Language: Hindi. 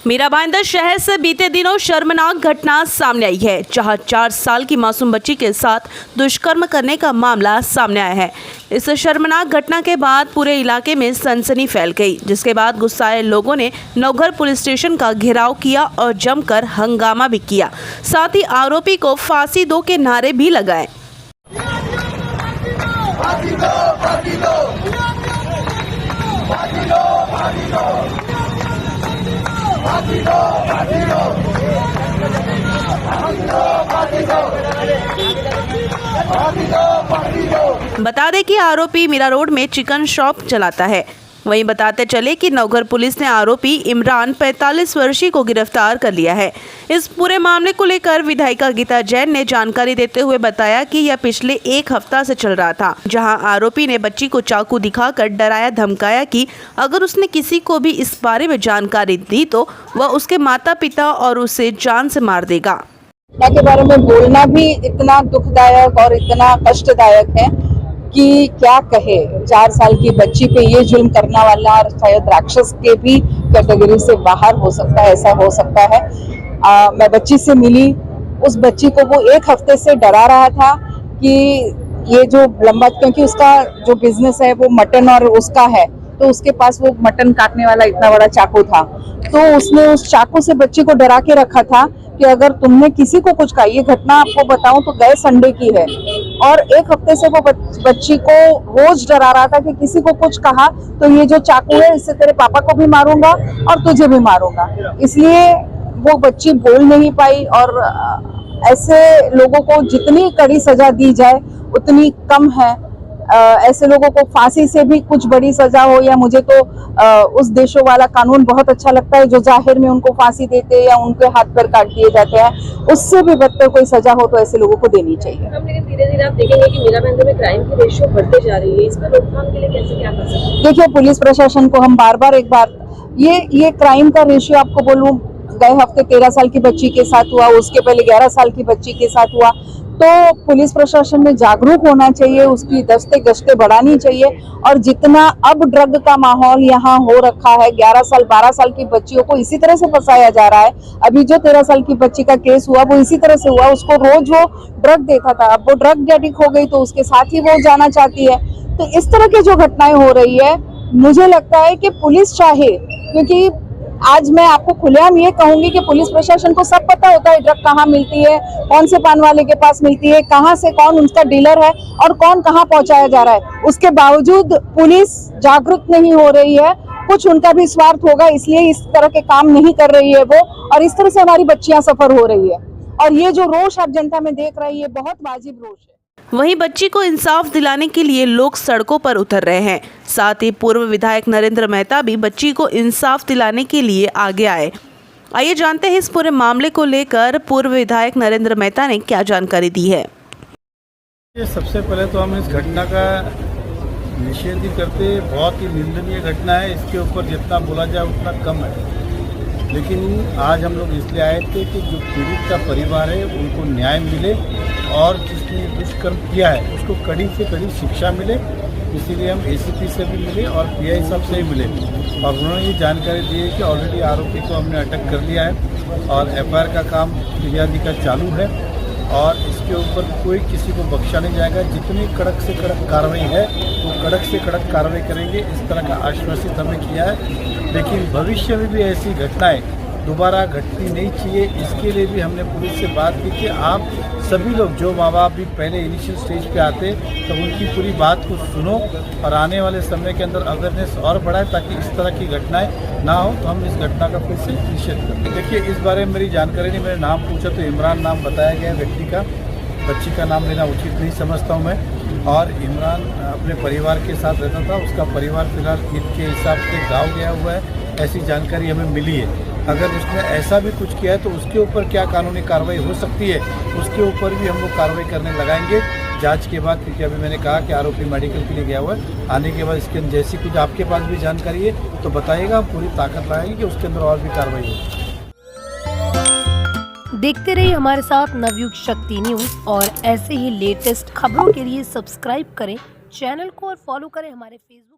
मीरा भाईंदर शहर से बीते दिनों शर्मनाक घटना सामने आई है, जहां 4 साल की मासूम बच्ची के साथ दुष्कर्म करने का मामला सामने आया है। इस शर्मनाक घटना के बाद पूरे इलाके में सनसनी फैल गई, जिसके बाद गुस्साए लोगों ने नवघर पुलिस स्टेशन का घेराव किया और जमकर हंगामा भी किया। साथ ही आरोपी को फांसी दो के नारे भी लगाए। बता दें कि आरोपी मीरा रोड में चिकन शॉप चलाता है। वहीं बताते चले कि नवघर पुलिस ने आरोपी इमरान 45 वर्षीय को गिरफ्तार कर लिया है। इस पूरे मामले को लेकर विधायिका गीता जैन ने जानकारी देते हुए बताया कि यह पिछले 1 हफ्ता से चल रहा था, जहां आरोपी ने बच्ची को चाकू दिखाकर डराया धमकाया कि अगर उसने किसी को भी इस बारे में जानकारी दी तो वह उसके माता पिता और उसे जान से मार देगा। के बारे में बोलना भी इतना दुखदायक और इतना कष्टदायक है कि क्या कहे। 4 साल की बच्ची पे ये जुल्म करने वाला शायद राक्षस के भी कैटेगरी से बाहर हो सकता है, ऐसा हो सकता है। मैं बच्ची से मिली, उस बच्ची को वो 1 हफ्ते से डरा रहा था कि ये जो लंबा, क्योंकि उसका जो बिजनेस है वो मटन और उसका है, तो उसके पास वो मटन काटने वाला इतना बड़ा चाकू था, तो उसने उस चाकू से बच्ची को डरा के रखा था कि अगर तुमने किसी को कुछ कहा, ये घटना आपको बताऊं तो गए संडे की है, और 1 हफ्ते से वो बच्ची को रोज डरा रहा था कि किसी को कुछ कहा तो ये जो चाकू है इससे तेरे पापा को भी मारूंगा और तुझे भी मारूंगा। इसलिए वो बच्ची बोल नहीं पाई, और ऐसे लोगों को जितनी कड़ी सजा दी जाए उतनी कम है। ऐसे लोगों को फांसी से भी कुछ बड़ी सजा हो, या मुझे तो उस देशों वाला कानून बहुत अच्छा लगता है जो जाहिर में उनको फांसी देते हैं या उनके हाथ पैर काट दिए जाते हैं, उससे भी बदतर कोई सजा हो तो ऐसे लोगों को देनी चाहिए। हम लेकिन धीरे-धीरे आप देखेंगे कि मीरा भाईंदर में क्राइम की रेशियो बढ़ते जा रही है, इस पर रोकथाम के लिए कैसे क्या कर सकते हैं? देखिए, पुलिस प्रशासन को हम बार ये क्राइम का रेशियो आपको बोलूं, गए हफ्ते 13 साल की बच्ची के साथ हुआ, उसके पहले 11 साल की बच्ची के साथ हुआ, तो पुलिस प्रशासन में जागरूक होना चाहिए, उसकी दस्ते गश्ते बढ़ानी चाहिए। और जितना अब ड्रग का माहौल यहाँ हो रखा है, 11 साल 12 साल की बच्चियों को इसी तरह से फंसाया जा रहा है। अभी जो 13 साल की बच्ची का केस हुआ वो इसी तरह से हुआ, उसको रोज वो ड्रग देता था, अब वो ड्रग एडिक्ट हो गई तो उसके साथ ही वो जाना चाहती है। तो इस तरह की जो घटनाएं हो रही है, मुझे लगता है कि पुलिस चाहे, क्योंकि आज मैं आपको खुलेआम ये कहूंगी कि पुलिस प्रशासन को सब पता होता है ड्रग कहाँ मिलती है, कौन से पान वाले के पास मिलती है, कहाँ से कौन उसका डीलर है और कौन कहाँ पहुंचाया जा रहा है। उसके बावजूद पुलिस जागरूक नहीं हो रही है। कुछ उनका भी स्वार्थ होगा, इसलिए इस तरह के काम नहीं कर रही है वो, और इस तरह से हमारी बच्चियां सफर हो रही है। और ये जो रोष आप जनता में देख रही है, बहुत वाजिब रोष है। वहीं बच्ची को इंसाफ दिलाने के लिए लोग सड़कों पर उतर रहे हैं। साथ ही पूर्व विधायक नरेंद्र मेहता भी बच्ची को इंसाफ दिलाने के लिए आगे आए। आइए जानते हैं इस पूरे मामले को लेकर पूर्व विधायक नरेंद्र मेहता ने क्या जानकारी दी है। सबसे पहले तो हम इस घटना का निषेध ही करते, बहुत ही निंदनीय घटना है। इसके ऊपर जितना बोला जाए उतना कम है, लेकिन आज हम लोग इसलिए आए थे कि जो पीड़ित का परिवार है उनको न्याय मिले और जिसने दुष्कर्म किया है उसको कड़ी से कड़ी शिक्षा मिले। इसीलिए हम एसीपी से भी मिले और पीआई साहब से भी मिले, और उन्होंने ये जानकारी दी है कि ऑलरेडी आरोपी को हमने अटक कर लिया है और एफआईआर का काम फिर्यादी का चालू है, और इसके ऊपर कोई किसी को बख्शा नहीं जाएगा। जितनी कड़क से कड़क कार्रवाई है वो कड़क से कड़क कार्रवाई करेंगे, इस तरह का आश्वासित हमें किया है। लेकिन भविष्य में भी ऐसी घटनाएं दोबारा घटनी नहीं चाहिए, इसके लिए भी हमने पुलिस से बात की कि आप सभी लोग, जो माँ बाप भी पहले इनिशियल स्टेज पे आते तो उनकी पूरी बात को सुनो और आने वाले समय के अंदर अवेयरनेस और बढ़ाए ताकि इस तरह की घटनाएं ना हो। तो हम इस घटना का फिर से निषेध करें। देखिए, इस बारे में मेरी जानकारी नहीं, मेरे नाम पूछा तो इमरान नाम बताया गया व्यक्ति का, बच्ची का नाम लेना उचित नहीं समझता हूँ मैं। और इमरान अपने परिवार के साथ रहता था, उसका परिवार फिलहाल ईद के हिसाब से गाँव गया हुआ है, ऐसी जानकारी हमें मिली है। अगर उसने ऐसा भी कुछ किया है तो उसके ऊपर क्या कानूनी कार्रवाई हो सकती है, उसके ऊपर भी हम लोग कार्रवाई करने लगाएंगे जांच के बाद, क्योंकि अभी मैंने कहा कि आरोपी मेडिकल के लिए गया हुआ है। आने के बाद इसके अंदर जैसी कुछ आपके पास भी जानकारी है तो बताइएगा, हम पूरी ताकत लगाएंगे कि उसके अंदर और भी कार्रवाई हो। देखते रहिए हमारे साथ नवयुग शक्ति न्यूज, और ऐसे ही लेटेस्ट खबरों के लिए सब्सक्राइब करें चैनल को और फॉलो करें हमारे फेसबुक